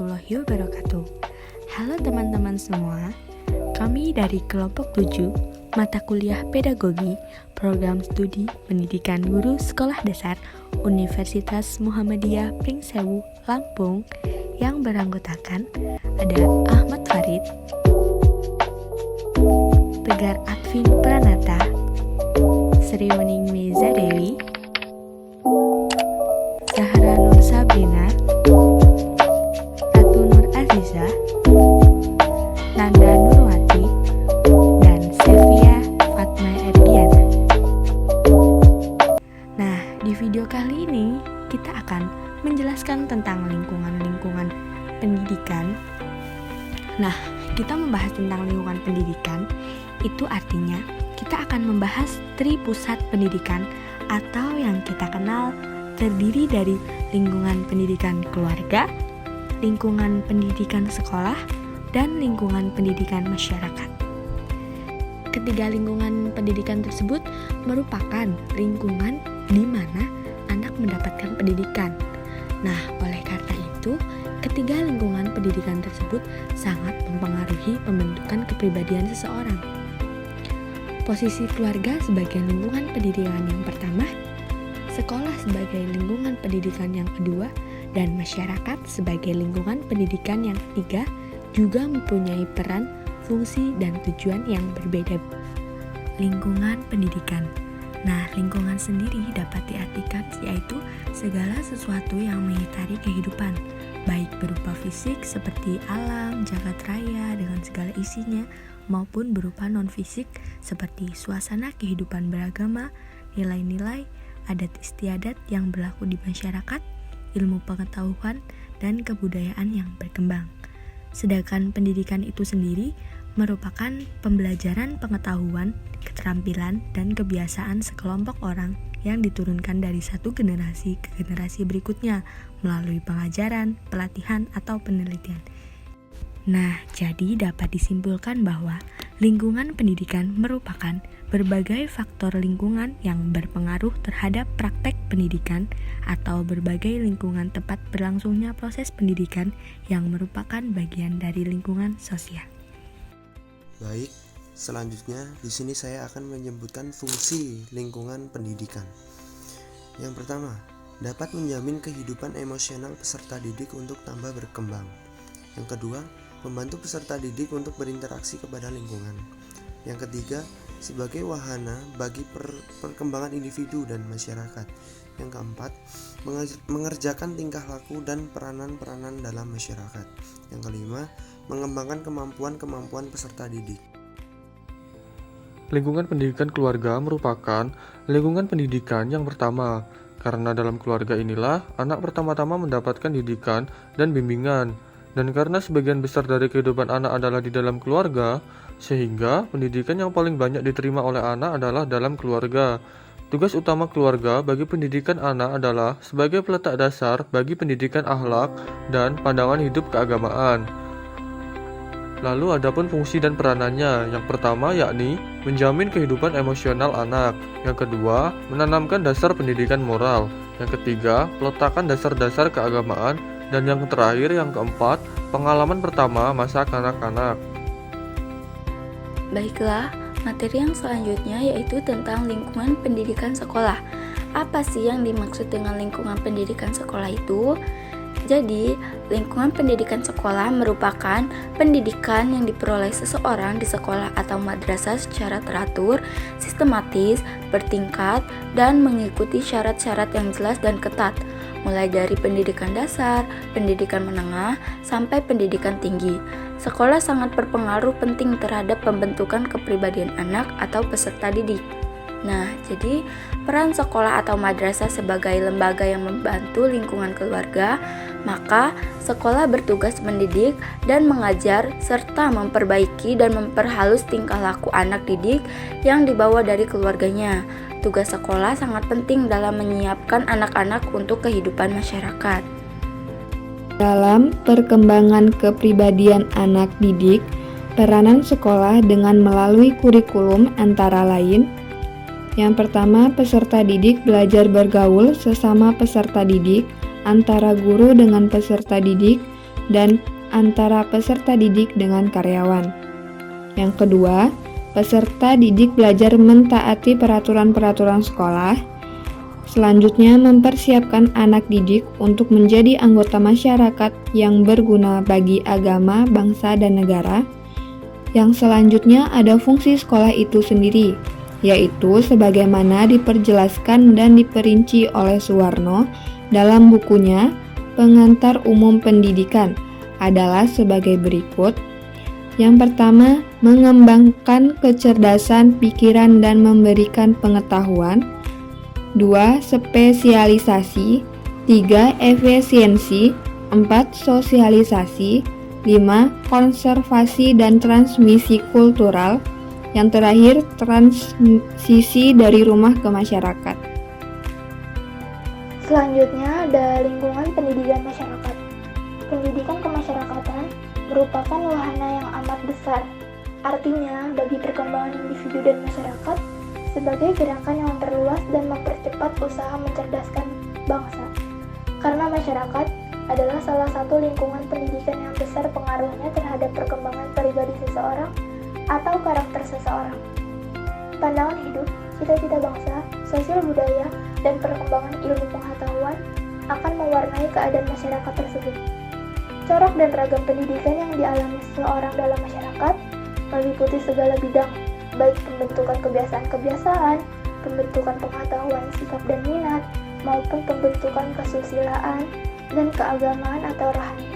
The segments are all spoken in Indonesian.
warahmatullahi wabarakatuh. Halo teman-teman semua, kami dari kelompok 7 mata kuliah pedagogi program studi pendidikan guru sekolah dasar Universitas Muhammadiyah Pringsewu, Lampung yang beranggotakan ada Ahmad Farid, Tegar Advin Pranata, Sri Wening Meza Dewi, Zahra Nur Sabrina, Ratu Nur Aziza, Nanda Nurwati, dan Sevia Fatma Erdiana. Nah, di video kali ini kita akan menjelaskan tentang lingkungan pendidikan. Nah, kita membahas tentang lingkungan pendidikan, itu artinya kita akan membahas tripusat pendidikan atau yang kita kenal terdiri dari lingkungan pendidikan keluarga, lingkungan pendidikan sekolah, dan lingkungan pendidikan masyarakat. Ketiga lingkungan pendidikan tersebut merupakan lingkungan di mana anak mendapatkan pendidikan. Nah, oleh karena itu, ketiga lingkungan pendidikan tersebut sangat mempengaruhi pembentukan kepribadian seseorang. Posisi keluarga sebagai lingkungan pendidikan yang pertama, sekolah sebagai lingkungan pendidikan yang kedua, dan masyarakat sebagai lingkungan pendidikan yang ketiga juga mempunyai peran, fungsi, dan tujuan yang berbeda. Lingkungan pendidikan. Nah, lingkungan sendiri dapat diartikan yaitu segala sesuatu yang mengitari kehidupan, baik berupa fisik seperti alam, jagat raya dengan segala isinya, maupun berupa non-fisik seperti suasana kehidupan beragama, nilai-nilai, adat istiadat yang berlaku di masyarakat, ilmu pengetahuan, dan kebudayaan yang berkembang. Sedangkan pendidikan itu sendiri merupakan pembelajaran pengetahuan, keterampilan, dan kebiasaan sekelompok orang yang diturunkan dari satu generasi ke generasi berikutnya melalui pengajaran, pelatihan, atau penelitian. Nah, jadi dapat disimpulkan bahwa lingkungan pendidikan merupakan berbagai faktor lingkungan yang berpengaruh terhadap praktek pendidikan atau berbagai lingkungan tempat berlangsungnya proses pendidikan yang merupakan bagian dari lingkungan sosial. Baik, selanjutnya di sini saya akan menyebutkan fungsi lingkungan pendidikan. Yang pertama, dapat menjamin kehidupan emosional peserta didik untuk tambah berkembang. Yang kedua, membantu peserta didik untuk berinteraksi kepada lingkungan. Yang ketiga, sebagai wahana bagi perkembangan individu dan masyarakat. Yang keempat, mengerjakan tingkah laku dan peranan-peranan dalam masyarakat. Yang kelima, mengembangkan kemampuan-kemampuan peserta didik. Lingkungan pendidikan keluarga merupakan lingkungan pendidikan yang pertama, karena dalam keluarga inilah anak pertama-tama mendapatkan didikan dan bimbingan. Dan karena sebagian besar dari kehidupan anak adalah di dalam keluarga, sehingga pendidikan yang paling banyak diterima oleh anak adalah dalam keluarga. Tugas utama keluarga bagi pendidikan anak adalah sebagai peletak dasar bagi pendidikan akhlak dan pandangan hidup keagamaan. Lalu adapun fungsi dan peranannya, yang pertama yakni menjamin kehidupan emosional anak, yang kedua menanamkan dasar pendidikan moral, yang ketiga peletakan dasar-dasar keagamaan, dan yang terakhir, yang keempat, pengalaman pertama masa kanak-kanak. Baiklah, materi yang selanjutnya yaitu tentang lingkungan pendidikan sekolah. Apa sih yang dimaksud dengan lingkungan pendidikan sekolah itu? Jadi, lingkungan pendidikan sekolah merupakan pendidikan yang diperoleh seseorang di sekolah atau madrasah secara teratur, sistematis, bertingkat, dan mengikuti syarat-syarat yang jelas dan ketat, mulai dari pendidikan dasar, pendidikan menengah, sampai pendidikan tinggi. Sekolah sangat berpengaruh penting terhadap pembentukan kepribadian anak atau peserta didik. Nah, jadi peran sekolah atau madrasah sebagai lembaga yang membantu lingkungan keluarga, maka sekolah bertugas mendidik dan mengajar serta memperbaiki dan memperhalus tingkah laku anak didik yang dibawa dari keluarganya. Tugas sekolah sangat penting dalam menyiapkan anak-anak untuk kehidupan masyarakat. Dalam perkembangan kepribadian anak didik, peranan sekolah dengan melalui kurikulum antara lain: yang pertama, peserta didik belajar bergaul sesama peserta didik, antara guru dengan peserta didik, dan antara peserta didik dengan karyawan. Yang kedua, peserta didik belajar mentaati peraturan-peraturan sekolah. Selanjutnya, mempersiapkan anak didik untuk menjadi anggota masyarakat yang berguna bagi agama, bangsa, dan negara. Yang selanjutnya ada fungsi sekolah itu sendiri, yaitu sebagaimana diperjelaskan dan diperinci oleh Suwarno dalam bukunya Pengantar Umum Pendidikan adalah sebagai berikut. Yang pertama, mengembangkan kecerdasan pikiran dan memberikan pengetahuan. 2. Spesialisasi. 3. Efisiensi. 4. Sosialisasi. 5. Konservasi dan transmisi kultural. Yang terakhir, transisi dari rumah ke masyarakat. Selanjutnya ada lingkungan pendidikan masyarakat. Pendidikan kemasyarakatan merupakan wahana yang amat besar. Artinya, bagi perkembangan individu dan masyarakat sebagai gerakan yang memperluas dan mempercepat usaha mencerdaskan bangsa. Karena masyarakat adalah salah satu lingkungan pendidikan yang besar pengaruhnya terhadap perkembangan pribadi seseorang atau karakter seseorang. Pandangan hidup, cita-cita bangsa, sosial budaya, dan perkembangan ilmu pengetahuan akan mewarnai keadaan masyarakat tersebut. Corak dan ragam pendidikan yang dialami seseorang dalam masyarakat meliputi segala bidang, baik pembentukan kebiasaan-kebiasaan, pembentukan pengetahuan, sikap dan minat, maupun pembentukan kesusilaan dan keagamaan atau rohani.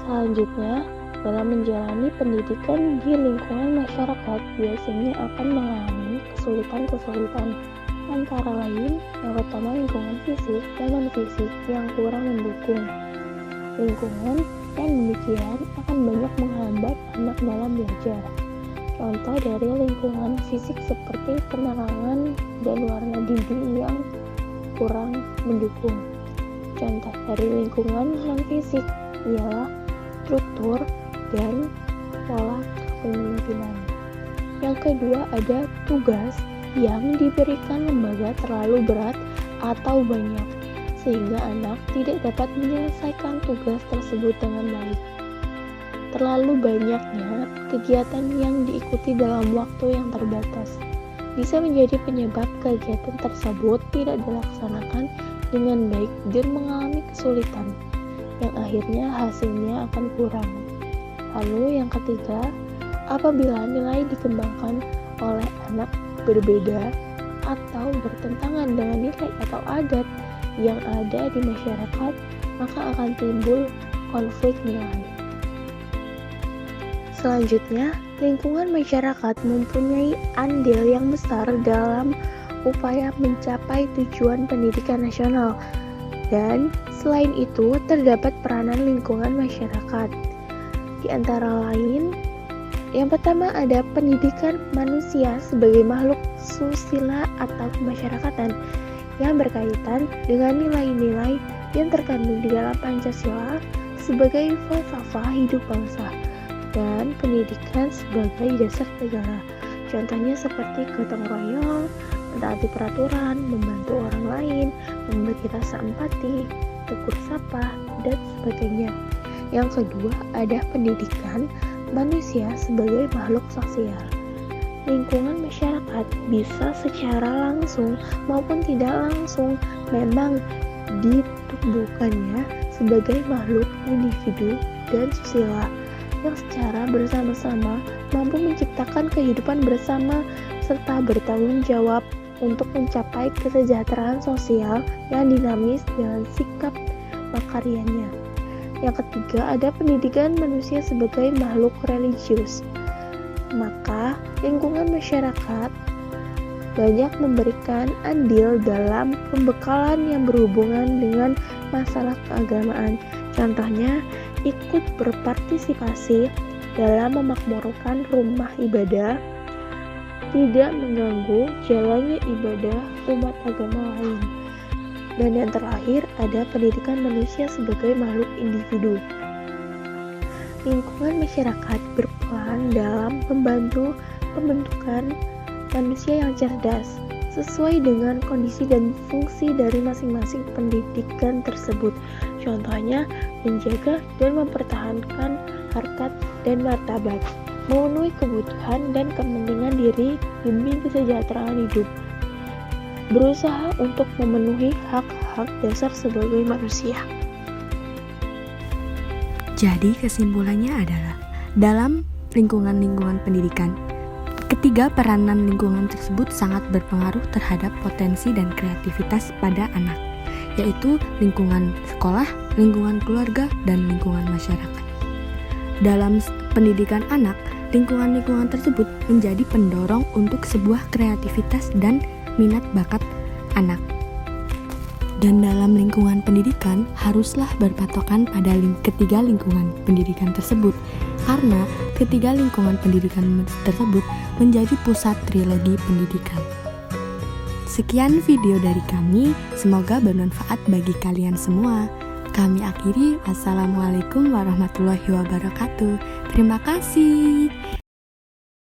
Selanjutnya, dalam menjalani pendidikan di lingkungan masyarakat biasanya akan mengalami kesulitan-kesulitan, antara lain yang pertama lingkungan fisik dan non-fisik yang kurang mendukung. Lingkungan yang demikian akan banyak menghambat anak dalam belajar. Contoh dari lingkungan fisik seperti penerangan dan warna dinding yang kurang mendukung. Contoh dari lingkungan non-fisik ialah struktur dan pola kepemimpinan. Yang kedua ada tugas yang diberikan lembaga terlalu berat atau banyak, sehingga anak tidak dapat menyelesaikan tugas tersebut dengan baik. Terlalu banyaknya kegiatan yang diikuti dalam waktu yang terbatas bisa menjadi penyebab kegiatan tersebut tidak dilaksanakan dengan baik dan mengalami kesulitan, yang akhirnya hasilnya akan kurang. Lalu yang ketiga, apabila nilai dikembangkan oleh anak berbeda atau bertentangan dengan nilai atau adat yang ada di masyarakat, maka akan timbul konflik nilai. Selanjutnya, lingkungan masyarakat mempunyai andil yang besar dalam upaya mencapai tujuan pendidikan nasional. Dan selain itu, terdapat peranan lingkungan masyarakat. Di antara lain, yang pertama ada pendidikan manusia sebagai makhluk susila atau kemasyarakatan yang berkaitan dengan nilai-nilai yang terkandung di dalam Pancasila sebagai falsafah hidup bangsa dan pendidikan sebagai dasar negara. Contohnya seperti gotong royong, mentaati peraturan, membantu orang lain, memberi rasa empati, tegur sapa, dan sebagainya. Yang kedua ada pendidikan manusia sebagai makhluk sosial. Lingkungan masyarakat bisa secara langsung maupun tidak langsung memang ditumbuhkannya sebagai makhluk individu dan susila yang secara bersama-sama mampu menciptakan kehidupan bersama serta bertanggung jawab untuk mencapai kesejahteraan sosial yang dinamis dengan sikap makaryanya. Yang ketiga ada pendidikan manusia sebagai makhluk religius. Maka lingkungan masyarakat banyak memberikan andil dalam pembekalan yang berhubungan dengan masalah keagamaan. Contohnya ikut berpartisipasi dalam memakmurkan rumah ibadah, tidak mengganggu jalannya ibadah umat agama lain. Dan yang terakhir ada pendidikan manusia sebagai makhluk individu. Lingkungan masyarakat berperan dalam membantu pembentukan manusia yang cerdas sesuai dengan kondisi dan fungsi dari masing-masing pendidikan tersebut. Contohnya, menjaga dan mempertahankan harkat dan martabat, memenuhi kebutuhan dan kepentingan diri demi kesejahteraan hidup, berusaha untuk memenuhi hak-hak dasar sebagai manusia. Jadi kesimpulannya adalah dalam lingkungan-lingkungan pendidikan, ketiga peranan lingkungan tersebut sangat berpengaruh terhadap potensi dan kreativitas pada anak, yaitu lingkungan sekolah, lingkungan keluarga, dan lingkungan masyarakat. Dalam pendidikan anak, lingkungan-lingkungan tersebut menjadi pendorong untuk sebuah kreativitas dan minat bakat anak. Dan dalam lingkungan pendidikan haruslah berpatokan pada ketiga lingkungan pendidikan tersebut, karena ketiga lingkungan pendidikan tersebut menjadi pusat trilogi pendidikan. Sekian video dari kami, semoga bermanfaat bagi kalian semua. Kami akhiri, wassalamualaikum warahmatullahi wabarakatuh. Terima kasih.